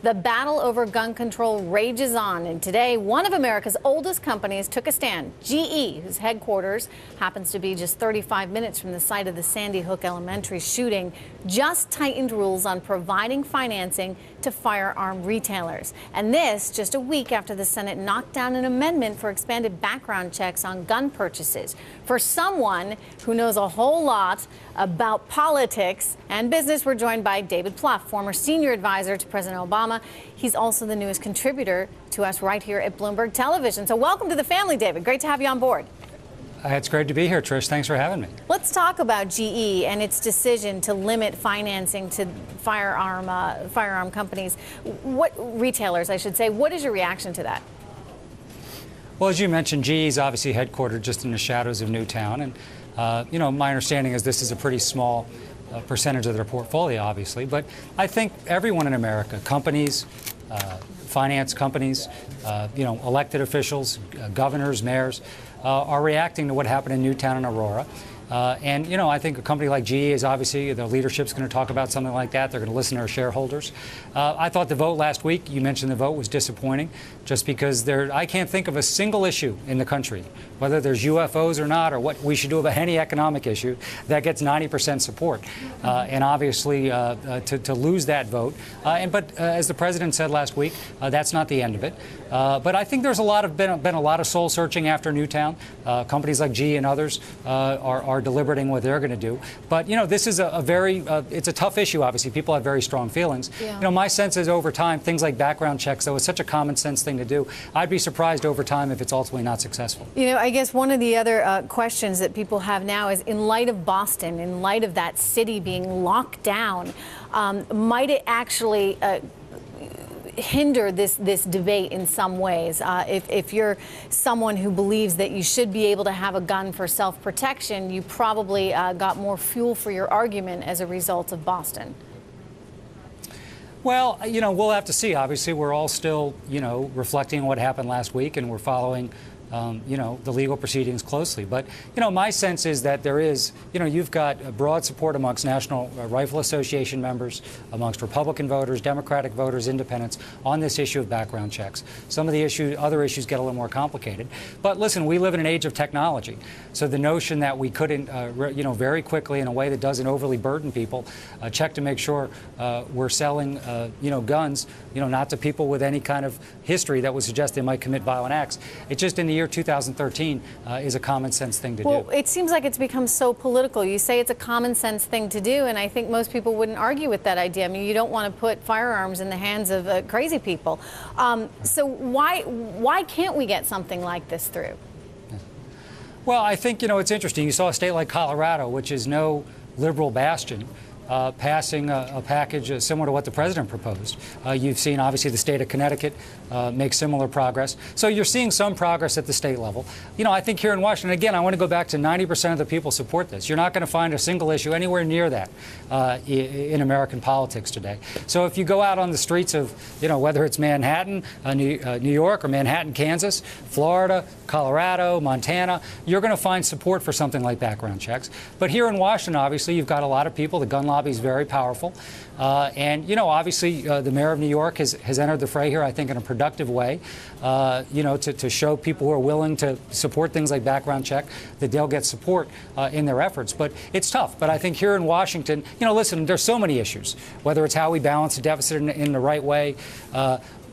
The battle over gun control rages on, and today one of America's oldest companies took a stand. GE, whose headquarters happens to be just 35 minutes from the site of the Sandy Hook Elementary shooting, just tightened rules on providing financing to firearm retailers. And this just a week after the Senate knocked down an amendment for expanded background checks on gun purchases. For someone who knows a whole lot about politics and business, we're joined by David Plouffe, former senior advisor to President Obama. He's also the newest contributor to us right here at Bloomberg Television. So welcome to the family, David. Great to have you on board. It's great to be here, Trish. Thanks for having me. Let's talk about GE and its decision to limit financing to firearm companies. Retailers, I should say. What is your reaction to that? Well, as you mentioned, GE is obviously headquartered just in the shadows of Newtown. And, my understanding is this is a pretty small percentage of their portfolio, obviously. But I think everyone in America, companies, finance companies, elected officials, governors, mayors, are reacting to what happened in Newtown and Aurora. I think a company like GE is obviously, the leadership's going to talk about something like that. They're going to listen to our shareholders. I thought the vote last week, you mentioned the vote, was disappointing just because I can't think of a single issue in the country, whether there's UFOs or not, or what we should do about any economic issue, that gets 90% support. And obviously, to lose that vote. But as the president said last week, that's not the end of it. But I think there's been a lot of soul searching after Newtown. Companies like GE and others are deliberating what they're going to do. But, this is it's a tough issue, obviously. People have very strong feelings. Yeah. My sense is over time, things like background checks, though, it's such a common sense thing to do. I'd be surprised over time if it's ultimately not successful. I guess one of the other questions that people have now is, in light of Boston, in light of that city being locked down, might it actually hinder this debate in some ways? If you're someone who believes that you should be able to have a gun for self-protection, you probably got more fuel for your argument as a result of Boston. Well, we'll have to see. Obviously, we're all still, reflecting on what happened last week, and we're following the legal proceedings closely. But, my sense is that there is, you've got broad support amongst National Rifle Association members, amongst Republican voters, Democratic voters, independents on this issue of background checks. Some of the other issues get a little more complicated. But listen, we live in an age of technology. So the notion that we couldn't, very quickly in a way that doesn't overly burden people, check to make sure we're selling, guns, not to people with any kind of history that would suggest they might commit violent acts. It's just in the year 2013 is a common sense thing to do. Well, it seems like it's become so political. You say it's a common sense thing to do, and I think most people wouldn't argue with that idea. I mean, you don't want to put firearms in the hands of crazy people. So why can't we get something like this through? Well, I think, it's interesting. You saw a state like Colorado, which is no liberal bastion, passing a package similar to what the president proposed. You've seen, obviously, the state of Connecticut make similar progress. So you're seeing some progress at the state level. I think here in Washington, again, I want to go back to 90% of the people support this. You're not going to find a single issue anywhere near that in American politics today. So if you go out on the streets of, whether it's Manhattan, New York, or Manhattan, Kansas, Florida, Colorado, Montana, you're going to find support for something like background checks. But here in Washington, obviously, you've got a lot of people. The gun lobby is very powerful. Obviously, the mayor of New York has entered the fray here, I think, in a productive way, to show people who are willing to support things like background check that they'll get support in their efforts. But it's tough. But I think here in Washington, listen, there's so many issues, whether it's how we balance the deficit in the right way,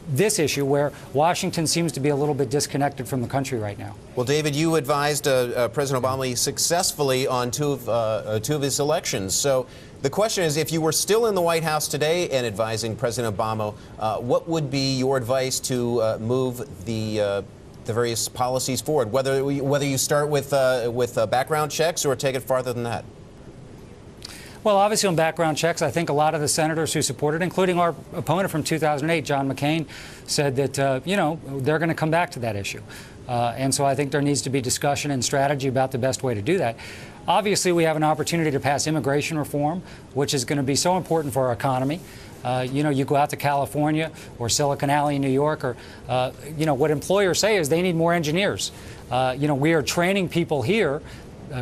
this issue where Washington seems to be a little bit disconnected from the country right now. Well, David, you advised President Obama successfully on two of his elections. So the question is, if you were still in the White House today and advising President Obama, what would be your advice to move the various policies forward, whether you start with background checks or take it farther than that? Well, obviously on background checks, I think a lot of the senators who supported, including our opponent from 2008, John McCain, said that, they're going to come back to that issue. And so I think there needs to be discussion and strategy about the best way to do that. Obviously, we have an opportunity to pass immigration reform, which is going to be so important for our economy. You go out to California or Silicon Alley in New York, or, what employers say is they need more engineers. We are training people here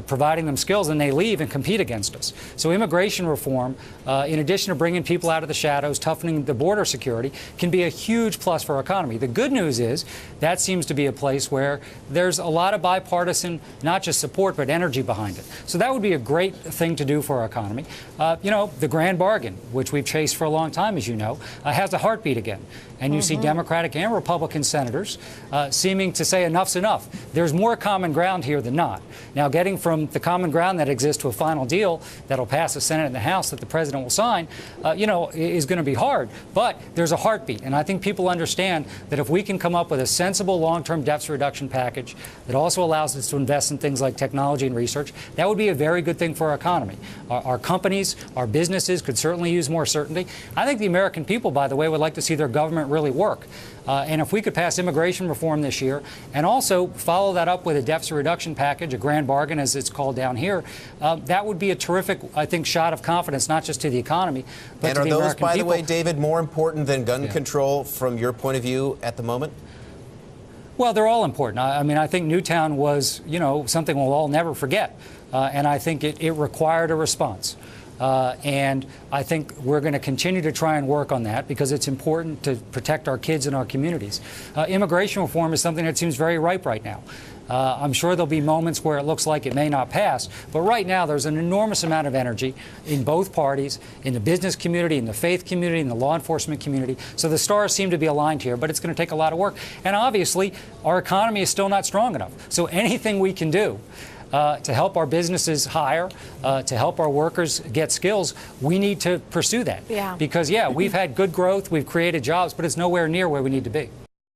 providing them skills, and they leave and compete against us. So immigration reform, in addition to bringing people out of the shadows, toughening the border security, can be a huge plus for our economy. The good news is that seems to be a place where there's a lot of bipartisan, not just support, but energy behind it. So that would be a great thing to do for our economy. You know, the grand bargain, which we've chased for a long time, as you know, has a heartbeat again. And you see Democratic and Republican senators seeming to say enough's enough. There's more common ground here than not. Now, getting from the common ground that exists to a final deal that'll pass the Senate and the House that the president will sign, you know, is going to be hard. But there's a heartbeat. And I think people understand that if we can come up with a sensible long-term deficit reduction package that also allows us to invest in things like technology and research, that would be a very good thing for our economy. Our companies, our businesses could certainly use more certainty. I think the American people, by the way, would like to see their government really work. And if we could pass immigration reform this year and also follow that up with a deficit reduction package, a grand bargain as it's called down here, that would be a terrific, I think, shot of confidence, not just to the economy, but to the American people. And are those, by the way, David, more important than gun control from your point of view at the moment? Well, they're all important. I mean, I think Newtown was, you know, something we'll all never forget. And I think it required a response. And I think we're going to continue to try and work on that because it's important to protect our kids and our communities. Immigration reform is something that seems very ripe right now. I'm sure there'll be moments where it looks like it may not pass, but right now there's an enormous amount of energy in both parties, in the business community, in the faith community, in the law enforcement community. So the stars seem to be aligned here, but it's going to take a lot of work. And obviously, our economy is still not strong enough. So anything we can do to help our businesses hire, to help our workers get skills, we need to pursue that. Yeah. Because, yeah, we've had good growth, we've created jobs, but it's nowhere near where we need to be.